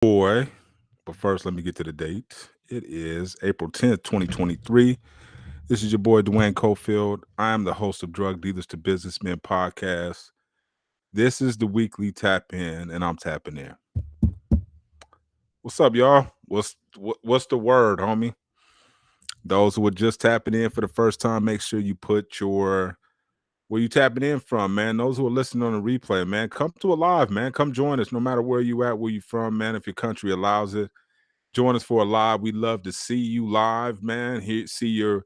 Boy, but first, let me get to the date. It is April 10th, 2023. This is your boy, Duane Cofield. I am the host of Drug Dealers to Businessmen podcast. This is the weekly tap in, and I'm tapping in. What's up, y'all? What's the word, homie? Those who are just tapping in for the first time, make sure you put your where you tapping in from, man. Those who are listening on the replay, man, come to a live, man. Come join us, no matter where you at, where you from, man. If your country allows it, join us for a live. We love to see you live, man. Here, see your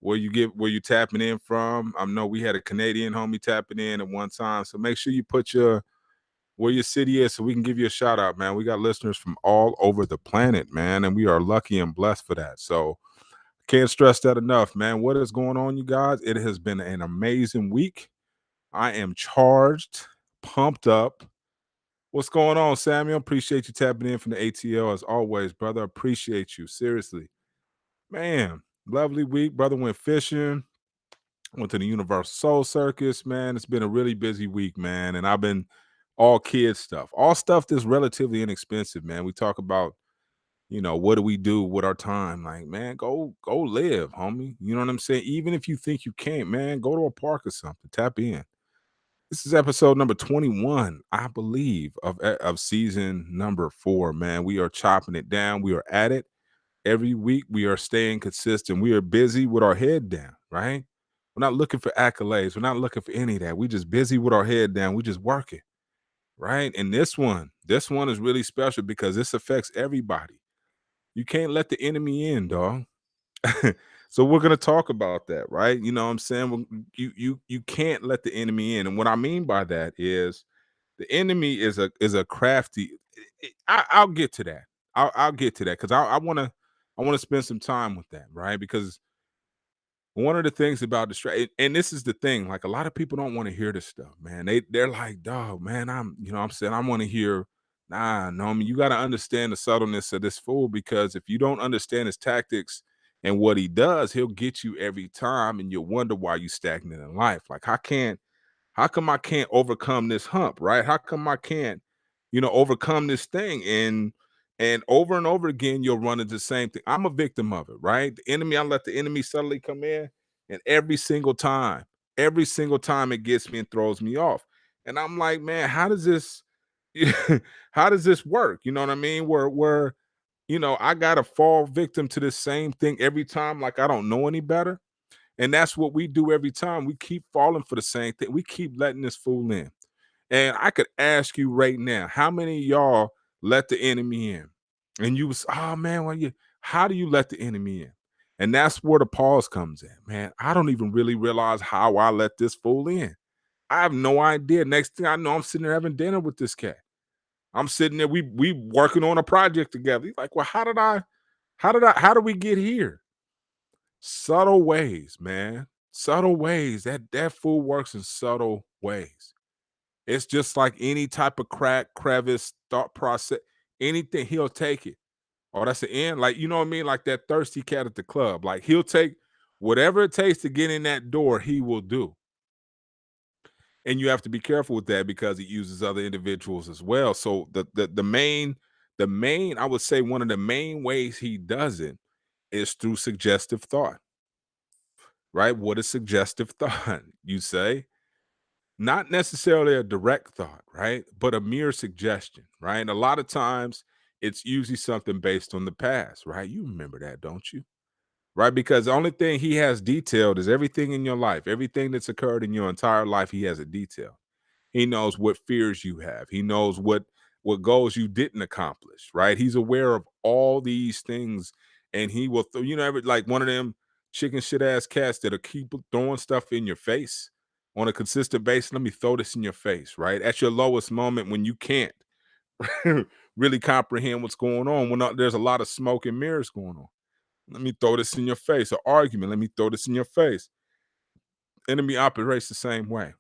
where you tapping in from. I know we had a Canadian homie tapping in at one time, so make sure you put your where your city is so we can give you a shout out, man. We got listeners from all over the planet, man, and we are lucky and blessed for that. So can't stress that enough, man. What is going on, you guys? It has been an amazing week. I am charged, pumped up. What's going on, Samuel? Appreciate you tapping in from the ATL as always, brother. Appreciate you. Seriously. Man, lovely week. Brother went fishing, went to the Universal Soul Circus, man. It's been a really busy week, man. And I've been all kids stuff, all stuff that's relatively inexpensive, man. We talk about, what do we do with our time? Like, man, go live, homie. You know what I'm saying? Even if you think you can't, man, go to a park or something. Tap in. This is episode number 21, I believe, of season number 4, man. We are chopping it down. We are at it. Every week we are staying consistent. We are busy with our head down, right? We're not looking for accolades. We're not looking for any of that. We just busy with our head down. We just working, right? And this one is really special because this affects everybody. You can't let the enemy in, dog. So we're gonna talk about that, right? You know what I'm saying? You can't let the enemy in. And what I mean by that is the enemy is a crafty. I'll get to that. I'll get to that because I want to spend some time with that, right? Because one of the things about and this is the thing, like a lot of people don't want to hear this stuff, man. They're like, dog, man, I'm saying I want to hear, nah, no, I mean, you got to understand the subtleness of this fool because if you don't understand his tactics and what he does, he'll get you every time, and you'll wonder why you stagnant in life. Like, how come I can't overcome this hump, right? How come I can't, overcome this thing? And over again, you'll run into the same thing. I'm a victim of it, right? I let the enemy suddenly come in, and every single time it gets me and throws me off. And I'm like, man, how does this how does this work? You know what I mean? Where I gotta fall victim to the same thing every time, like I don't know any better. And that's what we do every time. We keep falling for the same thing. We keep letting this fool in. And I could ask you right now, how many of y'all let the enemy in? And you was, oh man, how do you let the enemy in? And that's where the pause comes in, man. I don't even really realize how I let this fool in. I have no idea. Next thing I know, I'm sitting there having dinner with this cat. I'm sitting there, we working on a project together. He's like, well, how did we get here? Subtle ways, man. Subtle ways. That fool works in subtle ways. It's just like any type of crack, crevice, thought process, anything, he'll take it. Oh, that's the end. Like, you know what I mean? Like that thirsty cat at the club. Like he'll take whatever it takes to get in that door, he will do. And you have to be careful with that because he uses other individuals as well. So the main, I would say one of the main ways he does it is through suggestive thought, right? What is suggestive thought? You say, not necessarily a direct thought, right? But a mere suggestion, right? A lot of times it's usually something based on the past, right? You remember that, don't you? Right? Because the only thing he has detailed is everything in your life, everything that's occurred in your entire life, he has a detail. He knows what fears you have. He knows what goals you didn't accomplish, right? He's aware of all these things, and he will, like one of them chicken shit ass cats that'll keep throwing stuff in your face on a consistent basis. Let me throw this in your face, right? At your lowest moment when you can't really comprehend what's going on, when there's a lot of smoke and mirrors going on. Let me throw this in your face. An argument. Let me throw this in your face. Enemy operates the same way.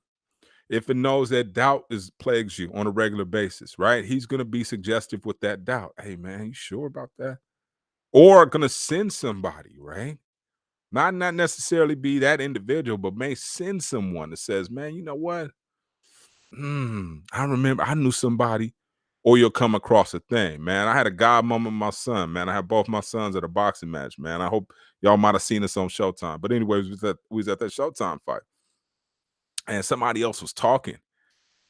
If it knows that doubt is plagues you on a regular basis, right? He's gonna be suggestive with that doubt. Hey man, you sure about that? Or gonna send somebody, right? Not necessarily be that individual, but may send someone that says, man, you know what? I remember I knew somebody. or you'll come across a thing, man. I had a God moment with my son, man. I had both my sons at a boxing match, man. I hope y'all might have seen this on Showtime. But anyways, we was at that Showtime fight, and somebody else was talking,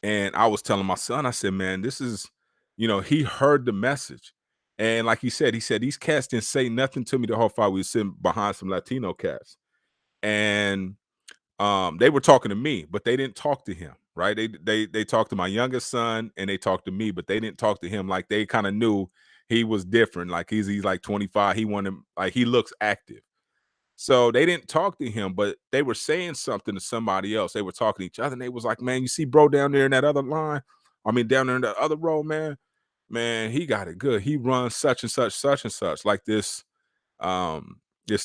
and I was telling my son, I said, man, this is, he heard the message. And like he said, these cats didn't say nothing to me the whole fight. We were sitting behind some Latino cats. And they were talking to me, but they didn't talk to him, right? They talked to my youngest son and they talked to me, but they didn't talk to him. Like they kind of knew he was different. Like he's like 25. He wanted, like, he looks active. So they didn't talk to him, but they were saying something to somebody else. They were talking to each other, and they was like, "Man, you see, bro, down there in that other line. I mean, down there in that other row, man. Man, he got it good. He runs such and such, like this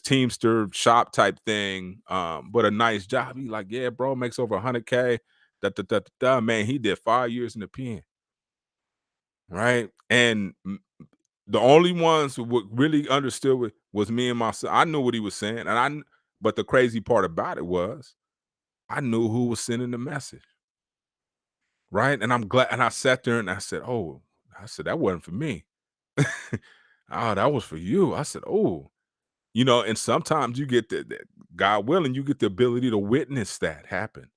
Teamster shop type thing, but a nice job." He like, "Yeah, bro, makes over 100K. Man, he did 5 years in the pen, right?" And the only ones who really understood was me and my son. I knew what he was saying, but the crazy part about it was I knew who was sending the message, right? And I'm glad. And I sat there and I said, "Oh," I said, "that wasn't for me. Oh, that was for you." I said, "Oh." And sometimes you get God willing, you get the ability to witness that happen.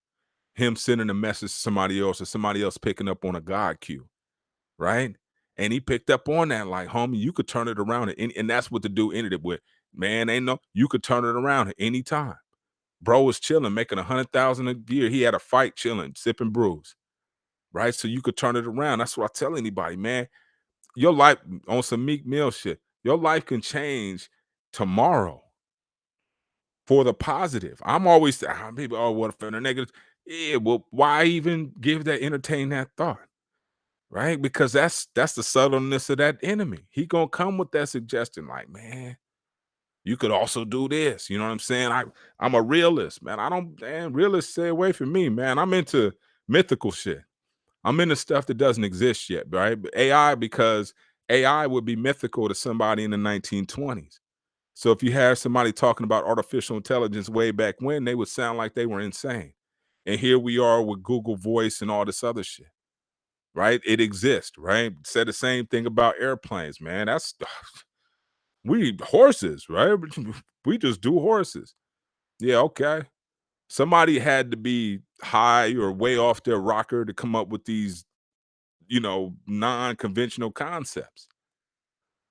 Him sending a message to somebody else, or somebody else picking up on a God cue, right? And he picked up on that, like, homie, you could turn it around. And that's what the dude ended it with. Man, you could turn it around at any time. Bro was chilling, making 100,000 a year. He had a fight chilling, sipping brews, right? So you could turn it around. That's what I tell anybody, man. Your life, on some Meek Mill shit, your life can change tomorrow for the positive. I'm always people, oh, what for the negative? Yeah, well, why even entertain that thought? Right? Because that's the subtleness of that enemy. He gonna come with that suggestion, like, man, you could also do this. You know what I'm saying? I'm a realist, man. I don't, man, realists stay away from me, man. I'm into mythical shit. I'm into stuff that doesn't exist yet, right? But AI, because AI would be mythical to somebody in the 1920s. So if you have somebody talking about artificial intelligence way back when, they would sound like they were insane. And here we are with Google Voice and all this other shit, right? It exists, right? Said the same thing about airplanes, man. That's we horses, right? We just do horses. Yeah, okay. Somebody had to be high or way off their rocker to come up with these, non-conventional concepts.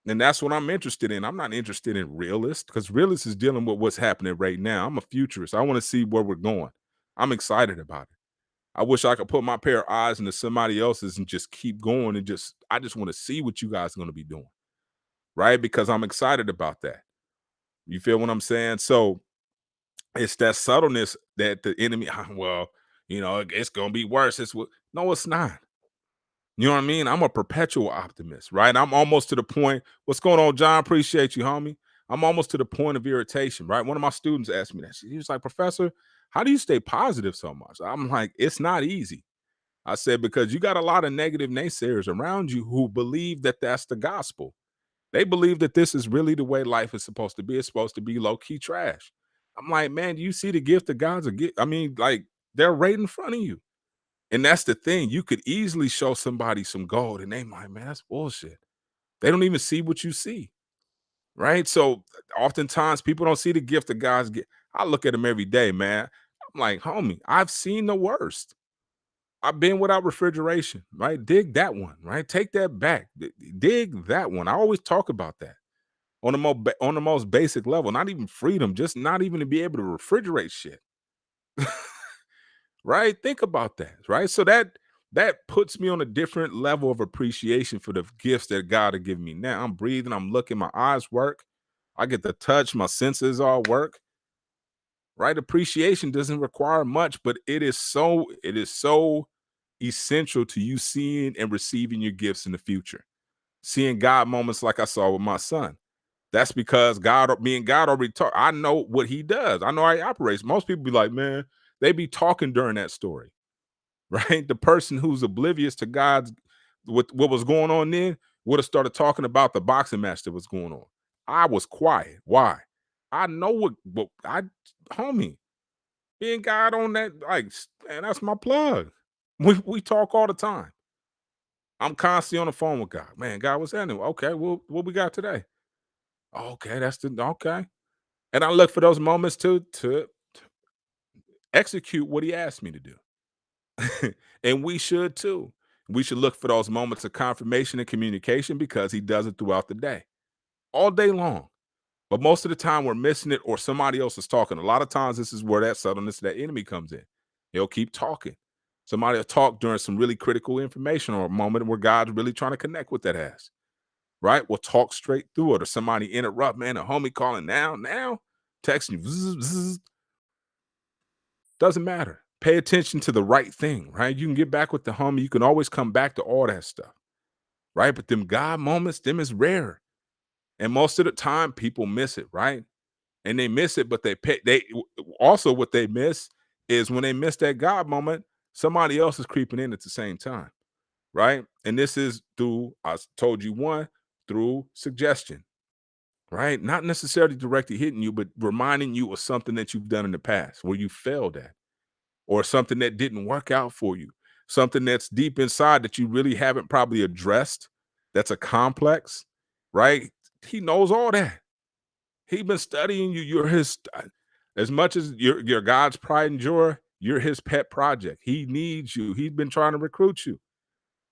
And that's what I'm interested in. I'm not interested in realist, because realist is dealing with what's happening right now. I'm a futurist. I want to see where we're going. I'm excited about it. I wish I could put my pair of eyes into somebody else's and just keep going, and I just want to see what you guys are going to be doing. Right? Because I'm excited about that. You feel what I'm saying? So it's that subtleness that the enemy, well, it's gonna be worse. No, it's not. You know what I mean? I'm a perpetual optimist, right? I'm almost to the point. What's going on, John? Appreciate you, homie. I'm almost to the point of irritation, right? One of my students asked me that. He was like, "Professor, how do you stay positive so much?" I'm like, "It's not easy." I said, "Because you got a lot of negative naysayers around you who believe that that's the gospel. They believe that this is really the way life is supposed to be. It's supposed to be low key trash." I'm like, "Man, do you see the gift of God's a gift? I mean, like, they're right in front of you." And that's the thing. You could easily show somebody some gold and they like, "Man, that's bullshit." They don't even see what you see. Right. So oftentimes people don't see the gift of God's gift. I look at them every day, man. I'm like, homie, I've seen the worst. I've been without refrigeration, right? Dig that one, right? Take that back. Dig that one. I always talk about that on on the most basic level. Not even freedom, just not even to be able to refrigerate shit. Right? Think about that, right? So that puts me on a different level of appreciation for the gifts that God has given me. Now I'm breathing, I'm looking, my eyes work, I get the touch, my senses all work. Right? Appreciation doesn't require much, but it is so essential to you seeing and receiving your gifts in the future. Seeing God moments like I saw with my son. That's because me and God already talk. I know what he does. I know how he operates. Most people be like, man, they be talking during that story. Right? The person who's oblivious to God's what was going on then would have started talking about the boxing match that was going on. I was quiet. Why? I know what I homie, being God on that, like, man, that's my plug. We talk all the time. I'm constantly on the phone with God. Man, God, what's happening? Okay, well, what we got today? Okay, that's the okay. And I look for those moments to execute what he asked me to do. And we should too. We should look for those moments of confirmation and communication because he does it throughout the day, all day long. But most of the time we're missing it or somebody else is talking. A lot of times this is where that subtleness, that enemy comes in. He'll keep talking. Somebody will talk during some really critical information or a moment where God's really trying to connect with that ass. Right? We'll talk straight through it or somebody interrupt, man, a homie calling now, texting you. Doesn't matter. Pay attention to the right thing, right? You can get back with the homie. You can always come back to all that stuff, right? But them God moments, them is rare. And most of the time people miss it, right? And they miss it, but they also what they miss is when they miss that God moment, somebody else is creeping in at the same time, right? And this is through, I told you one, through suggestion, right? Not necessarily directly hitting you, but reminding you of something that you've done in the past where you failed at, or something that didn't work out for you, something that's deep inside that you really haven't probably addressed. That's a complex, right? He knows all that. He been studying you. You're his as much as you're God's pride and joy, you're his pet project. He needs you. He's been trying to recruit you.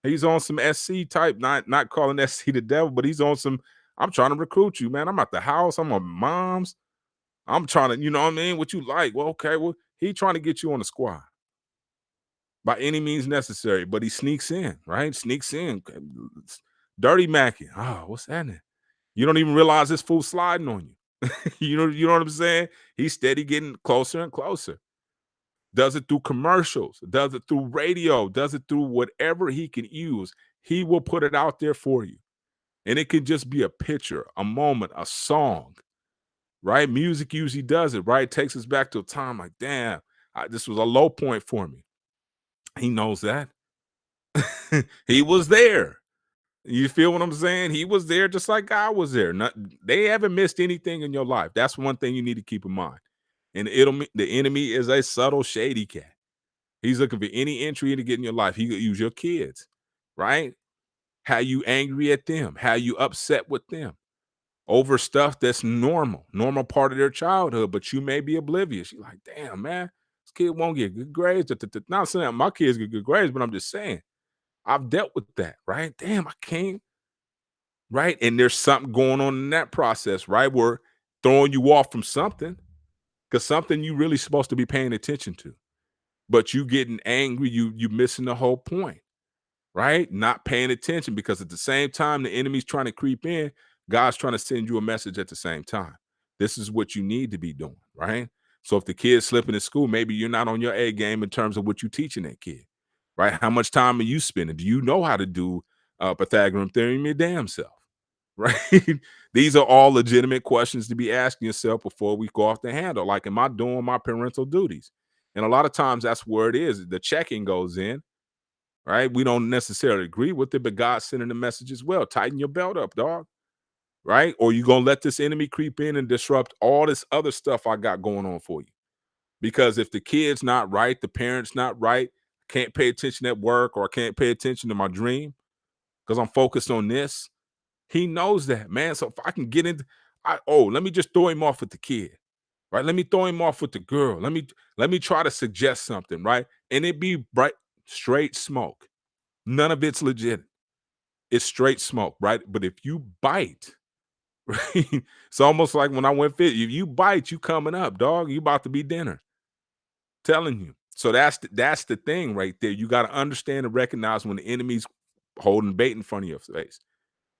He's on some SC type, not calling SC the devil, but he's on some. I'm trying to recruit you, man. I'm at the house. I'm on mom's. I'm trying to, you know what I mean? What you like? Well, okay. Well, he trying to get you on the squad by any means necessary, but he sneaks in, right? Sneaks in. Dirty Mackie. Oh, what's happening? You don't even realize this fool sliding on you. You know what I'm saying? He's steady getting closer and closer. Does it through commercials, does it through radio, does it through whatever he can use. He will put it out there for you. And it can just be a picture, a moment, a song, right? Music usually does it, right? It takes us back to a time like, damn, this was a low point for me. He knows that. He was there. You feel what I'm saying? He was there just like God was there. They haven't missed anything in your life. That's one thing you need to keep in mind. And the enemy is a subtle, shady cat. He's looking for any entry to get in your life. He could use your kids, right? How you angry at them, how you upset with them over stuff that's normal part of their childhood, but you may be oblivious. You're like, damn, man, this kid won't get good grades. Not saying my kids get good grades, but I'm just saying I've dealt with that, right? Damn, I can't, right? And there's something going on in that process, right? We're throwing you off from something because something you really supposed to be paying attention to, but you getting angry, you missing the whole point, right? Not paying attention because at the same time the enemy's trying to creep in, God's trying to send you a message at the same time. This is what you need to be doing, right? So if the kid's slipping in school, maybe you're not on your A game in terms of what you're teaching that kid, right? How much time are you spending? Do you know how to do Pythagorean theorem your damn self, right? These are all legitimate questions to be asking yourself before we go off the handle. Like, am I doing my parental duties? And a lot of times that's where it is. The checking goes in, right? We don't necessarily agree with it, but God's sending a message as well. Tighten your belt up, dog, right? Or you gonna let this enemy creep in and disrupt all this other stuff I got going on for you. Because if the kid's not right, the parent's not right, can't pay attention at work, or I can't pay attention to my dream because I'm focused on this. He knows that, man. So if I can get into, let me just throw him off with the kid, right? Let me throw him off with the girl. Let me try to suggest something, right? And it be bright, straight smoke. None of it's legit. It's straight smoke, right? But if you bite, right, it's almost like when I went fit. If you bite, you coming up, dog. You about to be dinner. Telling you. So that's the thing right there. You got to understand and recognize when the enemy's holding bait in front of your face,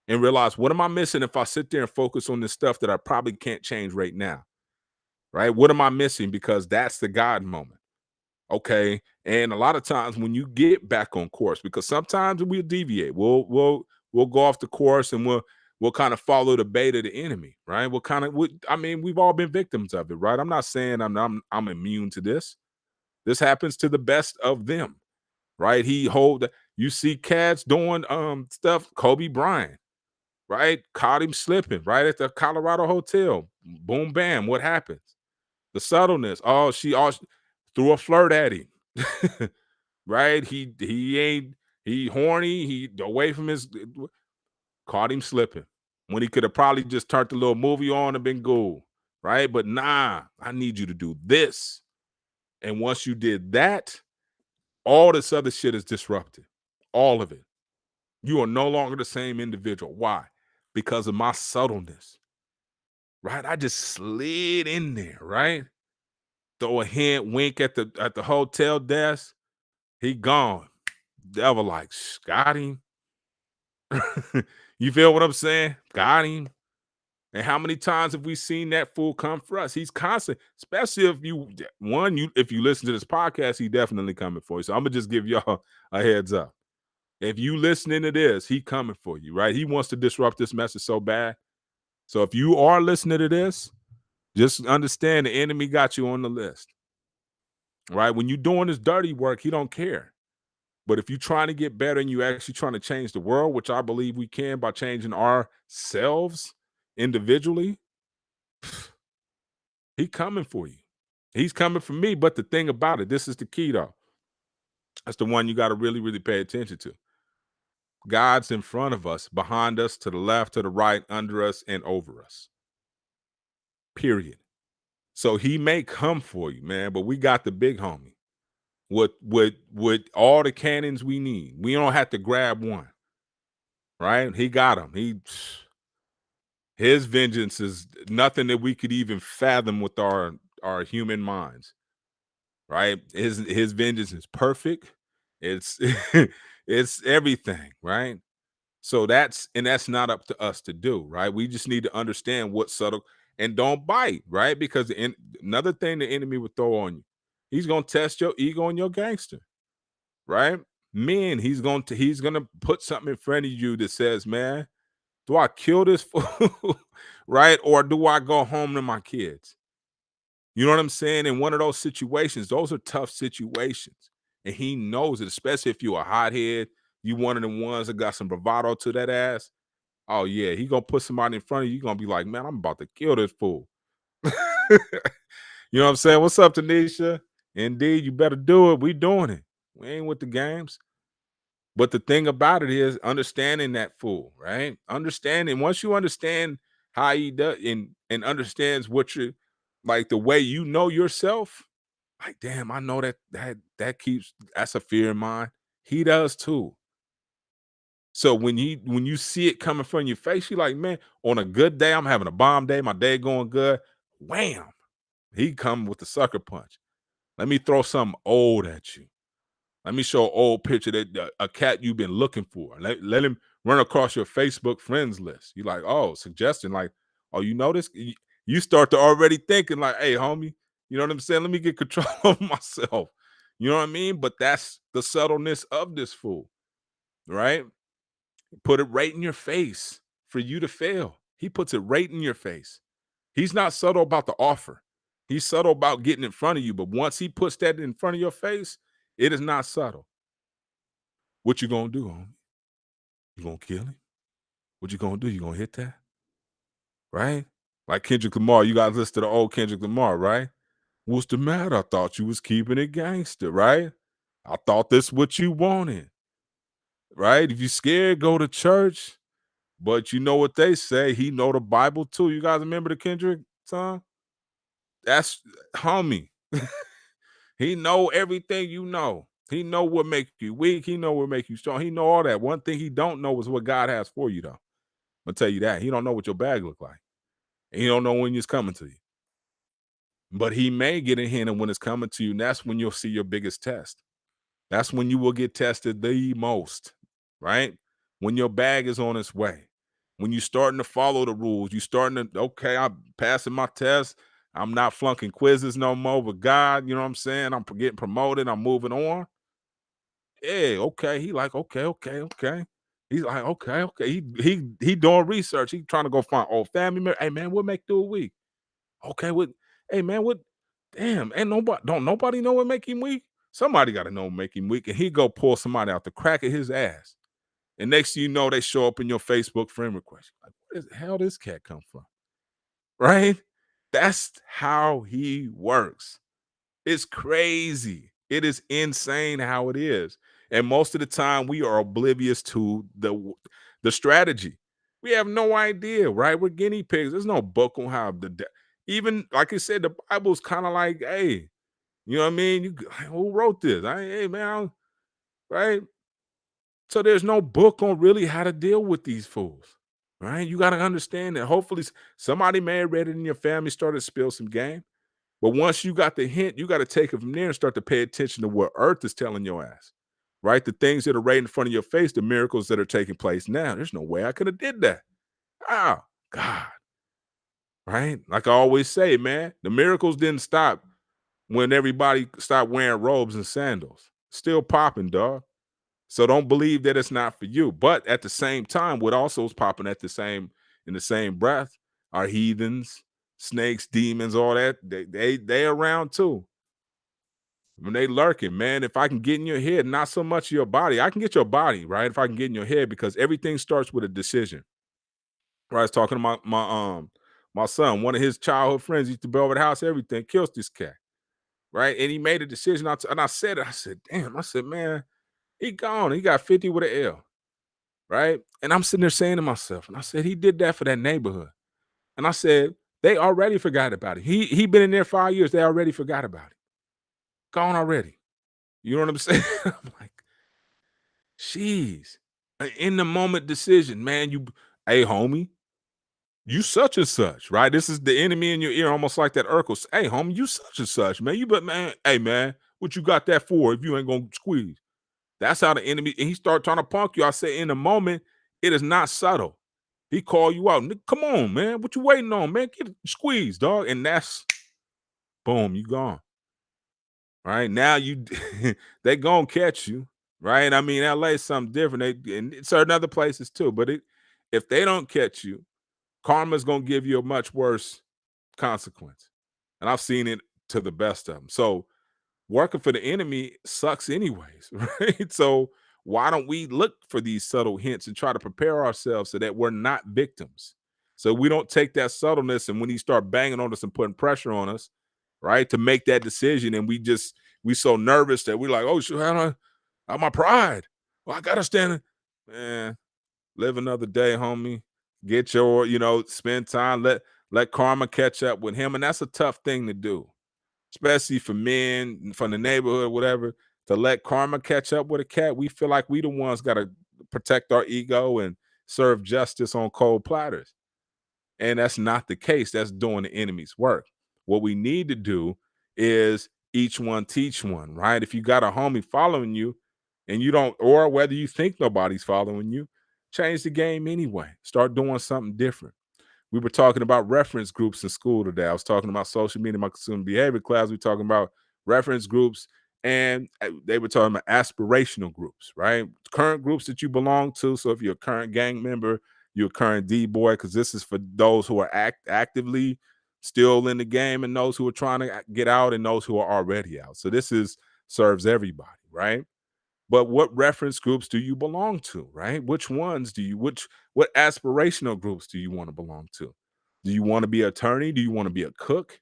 and realize, what am I missing if I sit there and focus on this stuff that I probably can't change right now? Right? What am I missing? Because that's the God moment. Okay. And a lot of times when you get back on course, because sometimes we'll deviate, we'll go off the course and we'll kind of follow the bait of the enemy, right? I mean, we've all been victims of it, right? I'm not saying I'm immune to this. This happens to the best of them, right? You see cats doing stuff, Kobe Bryant, right? Caught him slipping right at the Colorado hotel. Boom, bam. What happens? The subtleness. She threw a flirt at him. Right? He He horny. He away from his. Caught him slipping when he could have probably just turned the little movie on and been cool, right? But nah, I need you to do this. And once you did that, all this other shit is disrupted. All of it. You are no longer the same individual. Why? Because of my subtleness, right? I just slid in there, right? Throw a hint, wink at the hotel desk. He gone. Devil like, got him. You feel what I'm saying? Got him. And how many times have we seen that fool come for us? He's constant, especially if you listen to this podcast, he definitely coming for you. So I'm gonna just give y'all a heads up. If you listening to this, he coming for you, right? He wants to disrupt this message so bad. So if you are listening to this, just understand the enemy got you on the list, right? When you're doing this dirty work, he don't care. But if you're trying to get better and you actually trying to change the world, which I believe we can by changing ourselves individually, he coming for you. He's coming for me. But the thing about it, this is the key though. That's the one you got to really, really pay attention to. God's in front of us, behind us, to the left, to the right, under us, and over us. Period. So he may come for you, man, but we got the big homie with all the cannons we need. We don't have to grab one, right? He got him. His vengeance is nothing that we could even fathom with our human minds, right? His vengeance is perfect. It's it's everything, right? So that's not up to us to do, right? We just need to understand what subtle and don't bite, right? Because another thing the enemy would throw on you, he's gonna test your ego and your gangster, right? Men, he's gonna put something in front of you that says, man, do I kill this fool, right? Or do I go home to my kids? You know what I'm saying? In one of those situations, those are tough situations. And he knows it, especially if you're a hothead, you one of the ones that got some bravado to that ass. Oh, yeah, he gonna put somebody in front of you, you gonna be like, man, I'm about to kill this fool. You know what I'm saying? What's up, Tanisha? Indeed, you better do it. We doing it. We ain't with the games. But the thing about it is understanding that fool, right? Understanding once you understand how he does and understands what you're like the way you know yourself, like, damn, I know that's a fear of mine. He does too. So when you see it coming from your face, you're like, man, on a good day, I'm having a bomb day, my day going good. Wham! He come with the sucker punch. Let me throw something old at you. Let me show an old picture that a cat you've been looking for. Let him run across your Facebook friends list. You're like, oh, suggestion, like, oh, you know this? You start to already thinking like, hey, homie, you know what I'm saying? Let me get control of myself. You know what I mean? But that's the subtleness of this fool, right? Put it right in your face for you to fail. He puts it right in your face. He's not subtle about the offer. He's subtle about getting in front of you. But once he puts that in front of your face, it is not subtle. What you gonna do, homie? You gonna kill him? What you gonna do? You gonna hit that? Right? Like Kendrick Lamar, you guys listen to the old Kendrick Lamar, right? What's the matter? I thought you was keeping it gangster, right? I thought this what you wanted, right? If you scared, go to church. But you know what they say? He know the Bible too. You guys remember the Kendrick song? That's homie. He know everything you know. He know what make you weak. He know what make you strong. He know all that. One thing he don't know is what God has for you, though. I'm gonna tell you that. He don't know what your bag look like. And he don't know when it's coming to you. But he may get a hint of when it's coming to you, and that's when you'll see your biggest test. That's when you will get tested the most, right? When your bag is on its way. When you're starting to follow the rules, you starting to, okay, I'm passing my test. I'm not flunking quizzes no more with God. You know what I'm saying? I'm getting promoted. I'm moving on. Yeah, okay. He like, okay, okay, okay. He's like, okay, okay. He doing research. He trying to go find old family member. Hey man, what make through a week? Okay, what? Hey man, what? Damn, ain't nobody don't nobody know what make him weak. Somebody got to know what make him weak, and he go pull somebody out the crack of his ass. And next thing you know, they show up in your Facebook friend request. Like, where the hell this cat come from? Right? That's how he works. It's crazy. It is insane how it is. And most of the time, we are oblivious to the strategy. We have no idea, right? We're guinea pigs. There's no book on how even like I said, the Bible's kind of like, hey, you know what I mean? Who wrote this? Hey man, right? So there's no book on really how to deal with these fools, right? You got to understand that. Hopefully, somebody may have read it in your family, started to spill some game. But once you got the hint, you got to take it from there and start to pay attention to what Earth is telling your ass, right? The things that are right in front of your face, the miracles that are taking place now. There's no way I could have did that. Oh God, right? Like I always say, man, the miracles didn't stop when everybody stopped wearing robes and sandals. Still popping, dog. So don't believe that it's not for you. But at the same time, what also is popping at in the same breath are heathens, snakes, demons, all that. They around too. When they lurking, man, if I can get in your head, not so much your body. I can get your body, right? If I can get in your head, because everything starts with a decision. Right? I was talking to my son, one of his childhood friends used to be over the house, everything, kills this cat. Right. And he made a decision. And I said it, I said, damn, I said, man, he gone. He got 50 with an L. Right. And I'm sitting there saying to myself, and I said, he did that for that neighborhood. And I said, they already forgot about it. He been in there 5 years. They already forgot about it. Gone already. You know what I'm saying? I'm like, jeez. In the moment decision, man, hey, homie, you such and such, right? This is the enemy in your ear, almost like that Urkel. Hey, homie, you such and such, man. You but man, hey man, what you got that for if you ain't gonna squeeze? That's how the enemy, and he start trying to punk you. I say in the moment, it is not subtle. He call you out. Come on, man. What you waiting on, man? Get squeeze, dog. And that's boom, you gone. Right now, you they gonna catch you, right? I mean, LA is something different. They and certain other places too, but if they don't catch you, karma's gonna give you a much worse consequence. And I've seen it to the best of them. So working for the enemy sucks anyways, right? So why don't we look for these subtle hints and try to prepare ourselves so that we're not victims? So we don't take that subtleness, and when he start banging on us and putting pressure on us, right, to make that decision, and we so nervous that we're like, oh shit, my pride. Well, I gotta stand. Man, live another day, homie. Get your, spend time. Let karma catch up with him, and that's a tough thing to do, especially for men from the neighborhood, whatever. To let karma catch up with a cat, we feel like we the ones got to protect our ego and serve justice on cold platters. And that's not the case. That's doing the enemy's work. What we need to do is each one teach one, right? If you got a homie following you and you don't, or whether you think nobody's following you, change the game anyway. Start doing something different. We were talking about reference groups in school today. I was talking about social media, my consumer behavior class. We were talking about reference groups, and they were talking about aspirational groups, right? Current groups that you belong to. So if you're a current gang member, you're a current D-boy, because this is for those who are actively still in the game, and those who are trying to get out, and those who are already out. So this is serves everybody, right? But what reference groups do you belong to, right? Which ones do you what aspirational groups do you want to belong to? Do you want to be an attorney? Do you want to be a cook?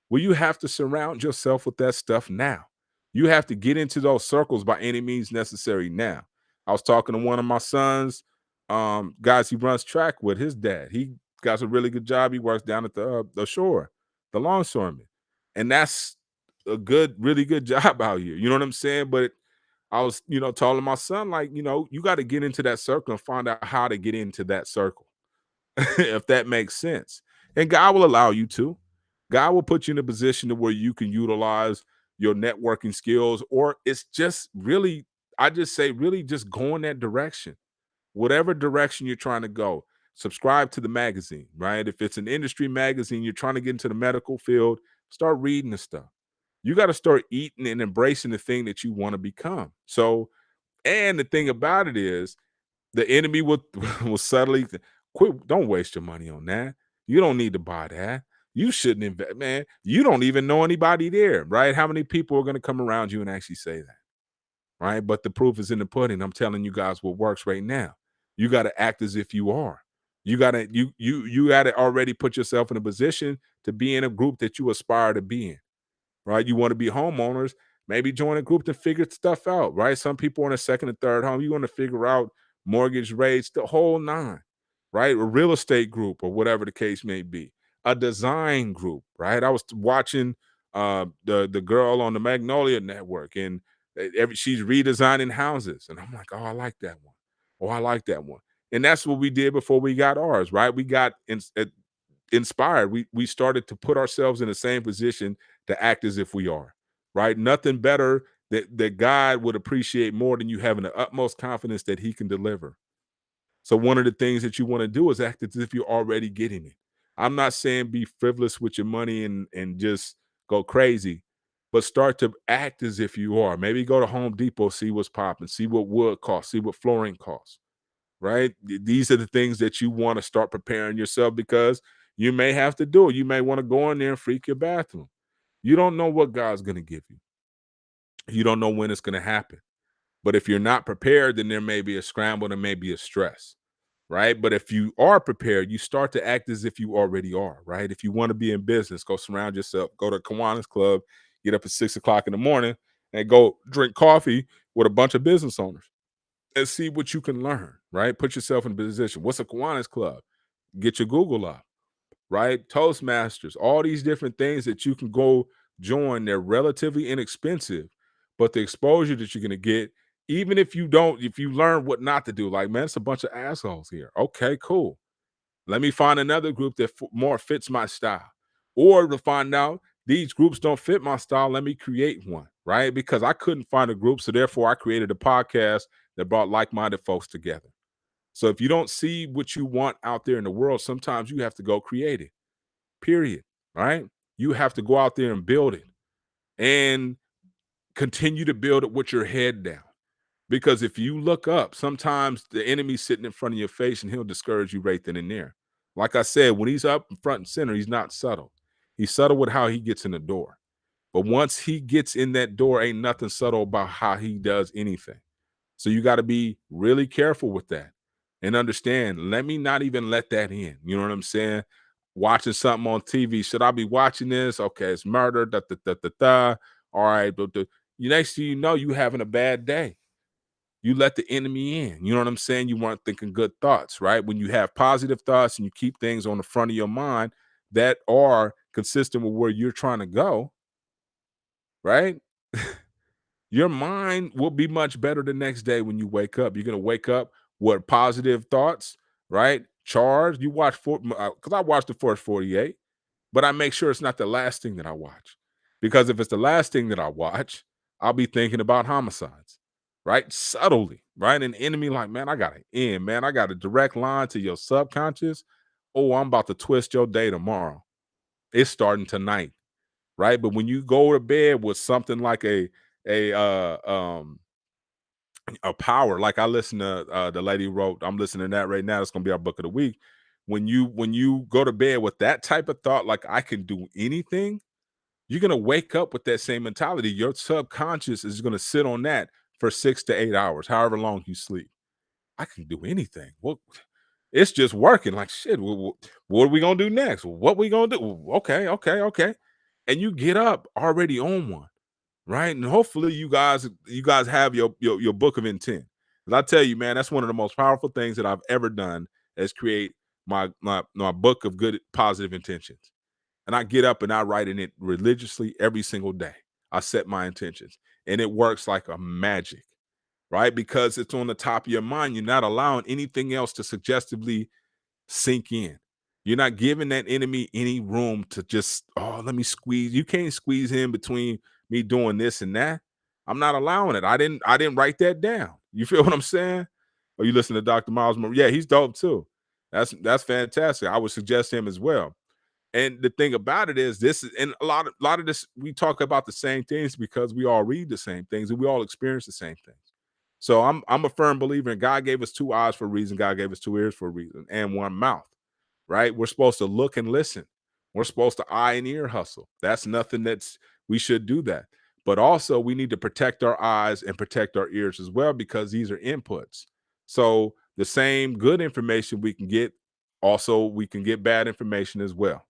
Well, you have to surround yourself with that stuff now. You have to get into those circles by any means necessary now. I was talking to one of my sons, guys he runs track with, his dad. He got a really good job. He works down at the shore, the longshoreman. And that's a really good job out here. You know what I'm saying? But I was, telling my son, like, you got to get into that circle and find out how to get into that circle, if that makes sense. And God will allow you to. God will put you in a position to where you can utilize your networking skills, or it's just really, I just say, really just go in that direction. Whatever direction you're trying to go, subscribe to the magazine, right? If it's an industry magazine, you're trying to get into the medical field, start reading the stuff. You got to start eating and embracing the thing that you want to become. So, and the thing about it is, the enemy will will subtly quit. Don't waste your money on that. You don't need to buy that. You shouldn't invest, man. You don't even know anybody there, right? How many people are going to come around you and actually say that, right? But the proof is in the pudding. I'm telling you guys what works right now. You got to act as if you are. You got to already put yourself in a position to be in a group that you aspire to be in, right? You want to be homeowners. Maybe join a group to figure stuff out, right? Some people on a second or third home, you want to figure out mortgage rates, the whole nine, right? A real estate group or whatever the case may be. A design group, right? I was watching the girl on the Magnolia Network, and she's redesigning houses, and I'm like, oh, I like that one. Oh, I like that one. And that's what we did before we got ours, right? We got inspired. We started to put ourselves in the same position to act as if we are, right? Nothing better that God would appreciate more than you having the utmost confidence that He can deliver. So one of the things that you want to do is act as if you're already getting it. I'm not saying be frivolous with your money and just go crazy, but start to act as if you are. Maybe go to Home Depot, see what's popping, see what wood costs, see what flooring costs, right? These are the things that you want to start preparing yourself, because you may have to do it. You may want to go in there and freak your bathroom. You don't know what God's going to give you. You don't know when it's going to happen. But if you're not prepared, then there may be a scramble, there may be a stress, right? But if you are prepared, you start to act as if you already are, right? If you want to be in business, go surround yourself, go to Kiwanis Club, get up at 6 o'clock in the morning and go drink coffee with a bunch of business owners and see what you can learn, right? Put yourself in a position. What's a Kiwanis Club? Get your Google up, right? Toastmasters, all these different things that you can go join. They're relatively inexpensive, but the exposure that you're going to get, even if you learn what not to do, like, man, it's a bunch of assholes here. Okay, cool. Let me find another group that more fits my style. Or to find out these groups don't fit my style, let me create one, right? Because I couldn't find a group. So therefore, I created a podcast that brought like minded folks together. So if you don't see what you want out there in the world, sometimes you have to go create it, period, right? You have to go out there and build it and continue to build it with your head down. Because if you look up, sometimes the enemy's sitting in front of your face and he'll discourage you right then and there. Like I said, when he's up in front and center, he's not subtle. He's subtle with how he gets in the door. But once he gets in that door, ain't nothing subtle about how he does anything. So you got to be really careful with that and understand, let me not even let that in. You know what I'm saying? Watching something on TV. Should I be watching this? Okay, it's murder. Da, da, da, da, da. All right. But next thing you know, you having a bad day. You let the enemy in. You know what I'm saying? You weren't thinking good thoughts, right? When you have positive thoughts and you keep things on the front of your mind that are consistent with where you're trying to go, right? Your mind will be much better the next day when you wake up. You're going to wake up with positive thoughts, right? Charged. You watch because I watched the first 48, but I make sure it's not the last thing that I watch. Because if it's the last thing that I watch, I'll be thinking about homicides, right? Subtly, right? An enemy like, man, I got an end, man. I got a direct line to your subconscious. Oh, I'm about to twist your day tomorrow. It's starting tonight, right? But when you go to bed with something like a a power, like I listen to the lady who wrote, I'm listening to that right now. It's gonna be our book of the week. When you go to bed with that type of thought, like I can do anything, you're gonna wake up with that same mentality. Your subconscious is gonna sit on that for 6 to 8 hours, however long you sleep. I can do anything. Well, it's just working. Like shit. What are we gonna do next? What we gonna do? Okay, okay, okay. And you get up already on one, right? And hopefully you guys have your book of intent. Because I tell you, man, that's one of the most powerful things that I've ever done is create my book of good positive intentions. And I get up and I write in it religiously every single day. I set my intentions and it works like a magic, right? Because it's on the top of your mind. You're not allowing anything else to suggestively sink in. You're not giving that enemy any room to just, oh, let me squeeze. You can't squeeze in between me doing this and that. I'm not allowing it. I didn't write that down. You feel what I'm saying? Or you listen to Dr. Miles Monroe? Yeah, he's dope too. That's fantastic. I would suggest him as well. And the thing about it is, this is, and a lot of this, we talk about the same things because we all read the same things and we all experience the same things. So I'm a firm believer in God gave us two eyes for a reason. God gave us two ears for a reason and one mouth, right? We're supposed to look and listen. We're supposed to eye and ear hustle. That's nothing we should do that. But also we need to protect our eyes and protect our ears as well, because these are inputs. So the same good information we can get, also we can get bad information as well.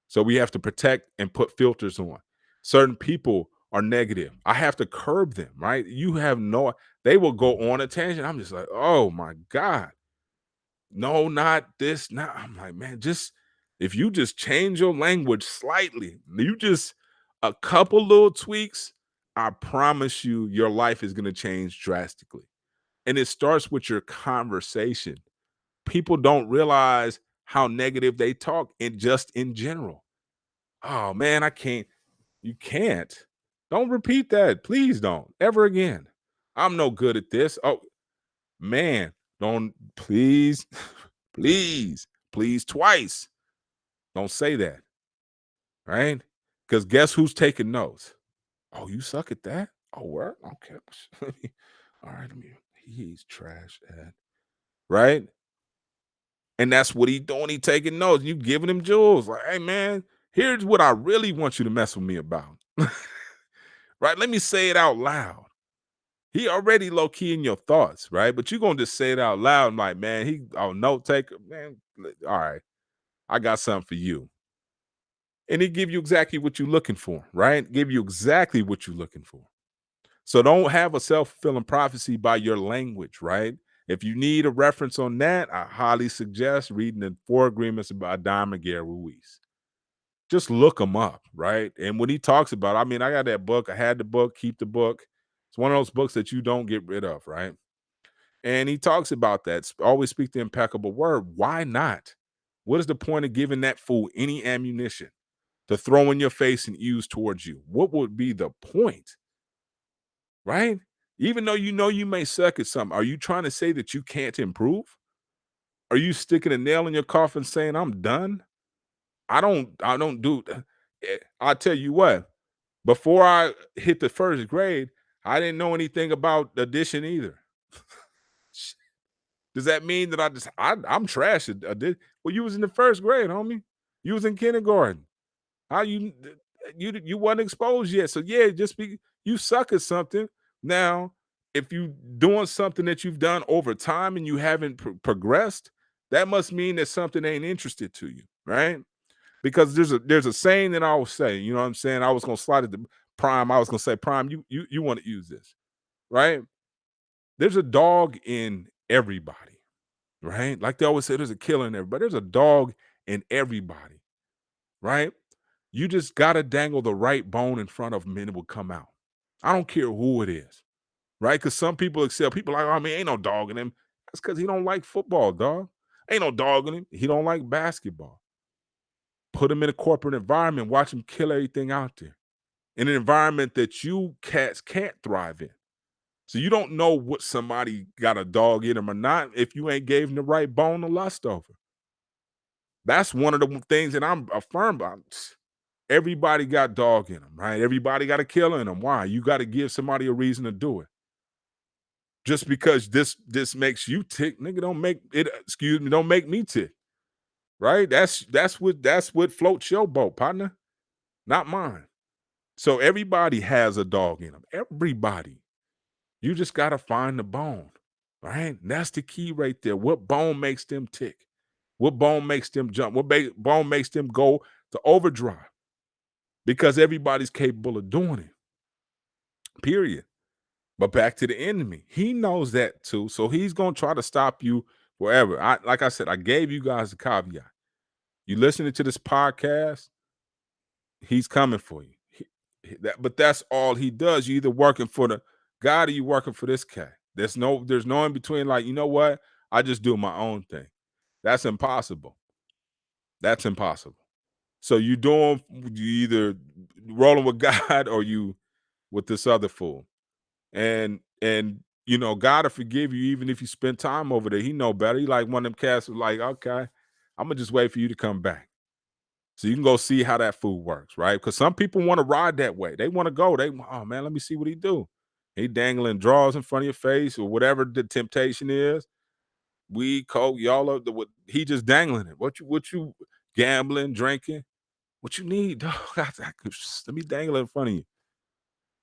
So we have to protect and put filters on. Certain people are negative. I have to curb them, right? You have no, they will go on a tangent. I'm just like, oh my God. No, not this. Not, I'm like, man, just if you just change your language slightly, you just a couple little tweaks, I promise you, your life is going to change drastically. And it starts with your conversation. People don't realize how negative they talk in general. Oh man, I can't. You can't. Don't repeat that. Please don't ever again. I'm no good at this. Oh man, don't please, please twice. Don't say that, right? Because guess who's taking notes? Oh, you suck at that? Oh, word? Okay. All right, he's trash at right. And that's what he doing. He taking notes. You giving him jewels. Like, hey man, here's what I really want you to mess with me about. Right? Let me say it out loud. He already low key in your thoughts, right? But you're gonna just say it out loud. I'm like, man, note taker, man. All right, I got something for you. And he give you exactly what you're looking for, right? Give you exactly what you're looking for. So don't have a self-fulfilling prophecy by your language, right? If you need a reference on that, I highly suggest reading the Four Agreements by Diamond Gare Ruiz. Just look him up, right? And when he talks about, I mean, I got that book. I had the book, keep the book. It's one of those books that you don't get rid of, right? And he talks about that. Always speak the impeccable word. Why not? What is the point of giving that fool any ammunition to throw in your face and use towards you? What would be the point? Right? Even though you know you may suck at something, are you trying to say that you can't improve? Are you sticking a nail in your coffin saying I'm done? I don't do I tell you what, before I hit the first grade, I didn't know anything about addition either. Does that mean that I'm trash at addition? Well, you was in the first grade, homie. You was in kindergarten. How you wasn't exposed yet. So yeah, just be you suck at something. Now, if you doing something that you've done over time and you haven't progressed, that must mean that something ain't interested to you, right? Because there's a saying that I always say, you know what I'm saying? I was gonna slide it to Prime. I was gonna say, Prime, you want to use this, right? There's a dog in everybody, right? Like they always say, there's a killer in everybody. There's a dog in everybody, right? You just gotta dangle the right bone in front of them and it will come out. I don't care who it is, right? Because some people accept people like, oh man, ain't no dog in him. That's because he don't like football, dog. Ain't no dog in him. He don't like basketball. Put him in a corporate environment, watch him kill everything out there. In an environment that you cats can't thrive in. So you don't know what somebody got a dog in him or not if you ain't gave him the right bone to lust over. That's one of the things that I'm affirmed about. Everybody got dog in them, right? Everybody got a killer in them. Why? You got to give somebody a reason to do it. Just because this makes you tick, nigga, don't make it. Excuse me, don't make me tick, right? That's what floats your boat, partner, not mine. So everybody has a dog in them. Everybody. You just got to find the bone, right? And that's the key right there. What bone makes them tick? What bone makes them jump? What bone makes them go to overdrive? Because everybody's capable of doing it. Period. But back to the enemy. He knows that too. So he's going to try to stop you wherever. Like I said, I gave you guys a caveat. You listening to this podcast, he's coming for you. But that's all he does. You either working for the God or you working for this cat. There's no in between. Like, you know what? I just do my own thing. That's impossible. That's impossible. So you either rolling with God or you with this other fool. And God will forgive you even if you spend time over there. He know better. He like one of them cats was like, okay, I'm gonna just wait for you to come back. So you can go see how that food works, right? Because some people want to ride that way. They want to go. Oh man, let me see what he do. He dangling draws in front of your face or whatever the temptation is. Weed, coke, y'all are he just dangling it. What you gambling, drinking? What you need, dog? Let me dangle it in front of you.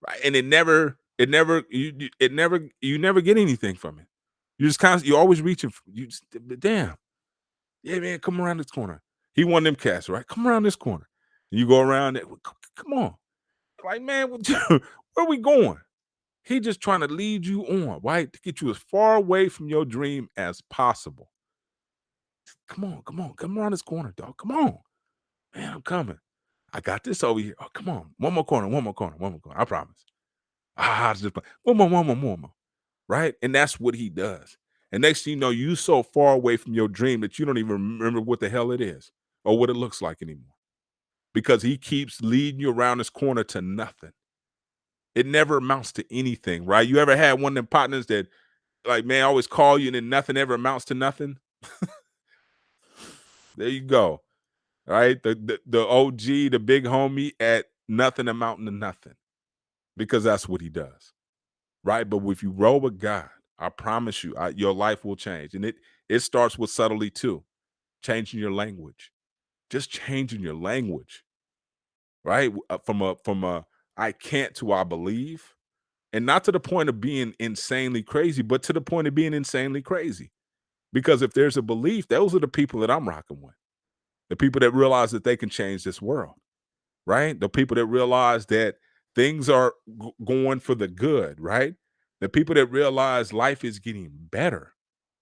Right. And you never get anything from it. You're always reaching for damn. Yeah, man, come around this corner. He one of them cats, right? Come around this corner. And you go around it. Come on. Like, man, where we going? He just trying to lead you on, right? To get you as far away from your dream as possible. Come around this corner, dog. Come on. Man, I'm coming. I got this over here. Oh, come on. One more corner, one more corner, one more corner. I promise. It's just one more. Right? And that's what he does. And next thing you know, you so far away from your dream that you don't even remember what the hell it is or what it looks like anymore. Because he keeps leading you around this corner to nothing. It never amounts to anything, right? You ever had one of them partners that, like, man, always call you and then nothing ever amounts to nothing? There you go. Right? The OG, the big homie at nothing amounting to nothing. Because that's what he does. Right? But if you roll with God, I promise you, your life will change. And it starts with subtlety too. Changing your language. Just changing your language. Right? From a I can't to I believe. And not to the point of being insanely crazy, but to the point of being insanely crazy. Because if there's a belief, those are the people that I'm rocking with. The people that realize that they can change this world, right? The people that realize that things are going for the good, right? The people that realize life is getting better.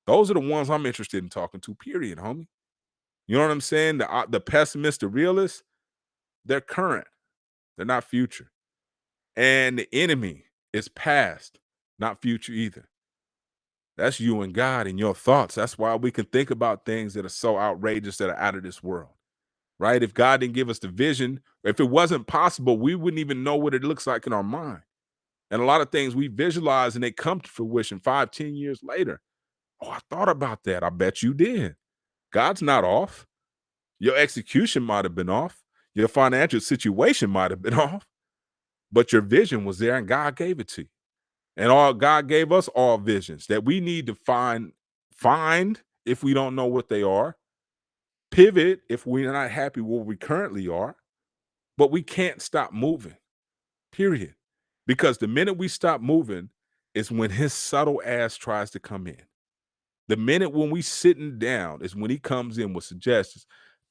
Those are the ones I'm interested in talking to, period, homie. You know what I'm saying? The pessimists, the realists, they're current. They're not future. And the enemy is past, not future either. That's you and God and your thoughts. That's why we can think about things that are so outrageous that are out of this world, right? If God didn't give us the vision, if it wasn't possible, we wouldn't even know what it looks like in our mind. And a lot of things we visualize and they come to fruition 5, 10 years later. Oh, I thought about that. I bet you did. God's not off. Your execution might have been off. Your financial situation might have been off, but your vision was there and God gave it to you. And all God gave us all visions that we need to find if we don't know what they are, pivot if we're not happy where we currently are, but we can't stop moving. Period. Because the minute we stop moving is when his subtle ass tries to come in. The minute when we sitting down is when he comes in with suggestions.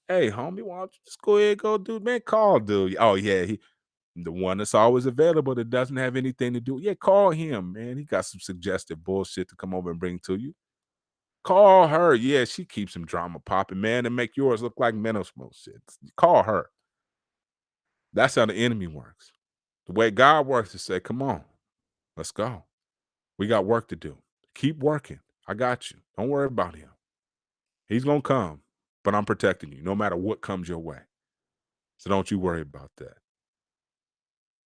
Hey, homie, why don't you just go ahead and go do, man, call dude. Oh, yeah, the one that's always available that doesn't have anything to do. Yeah, call him, man. He got some suggestive bullshit to come over and bring to you. Call her. Yeah, she keeps some drama popping, man, and make yours look like mental smoke shit. Call her. That's how the enemy works. The way God works is say, come on, let's go. We got work to do. Keep working. I got you. Don't worry about him. He's going to come, but I'm protecting you no matter what comes your way. So don't you worry about that.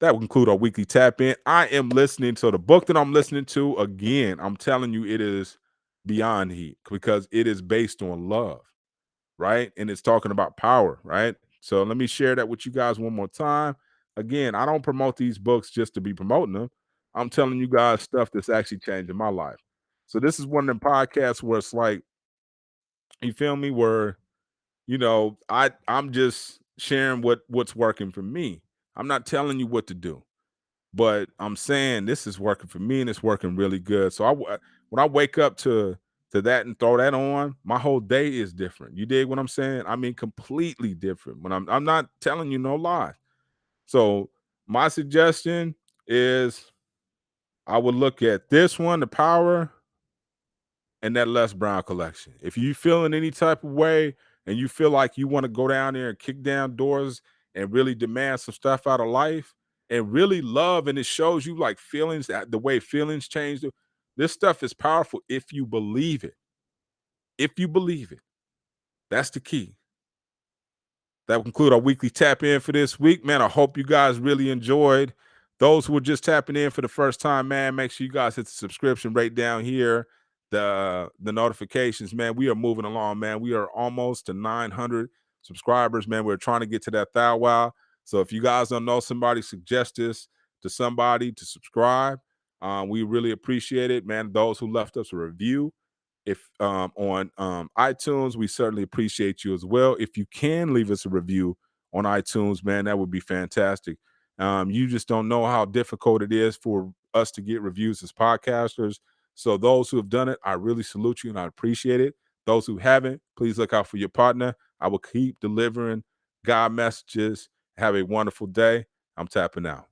That will conclude our weekly tap in. I am listening to the book that I'm listening to. Again, I'm telling you, it is beyond heat because it is based on love, right? And it's talking about power, right? So let me share that with you guys one more time. Again, I don't promote these books just to be promoting them. I'm telling you guys stuff that's actually changing my life. So this is one of them podcasts where it's like, you feel me? Where, I'm just sharing what's working for me. I'm not telling you what to do. But I'm saying this is working for me and it's working really good. So when I wake up to that and throw that on, my whole day is different. You dig what I'm saying? I mean, completely different. When I'm not telling you no lie. So my suggestion is I would look at this one, the power, and that Les Brown collection. If you feeling any type of way and you feel like you want to go down there and kick down doors and really demand some stuff out of life and really love, and it shows you like feelings, the way feelings change. This stuff is powerful if you believe it. If you believe it, that's the key. That will conclude our weekly tap in for this week, man. I hope you guys really enjoyed. Those who are just tapping in for the first time, man, make sure you guys hit the subscription right down here, the notifications, man. We are moving along, man. We are almost to 900 subscribers, man. We're trying to get to that thou wow. So if you guys don't know somebody, suggest this to somebody to subscribe. We really appreciate it, man. Those who left us a review, if on iTunes, we certainly appreciate you as well. If you can leave us a review on iTunes, man, that would be fantastic. You just don't know how difficult it is for us to get reviews as podcasters. So those who have done it, I really salute you and I appreciate it. Those who haven't, please look out for your partner. I will keep delivering God messages. Have a wonderful day. I'm tapping out.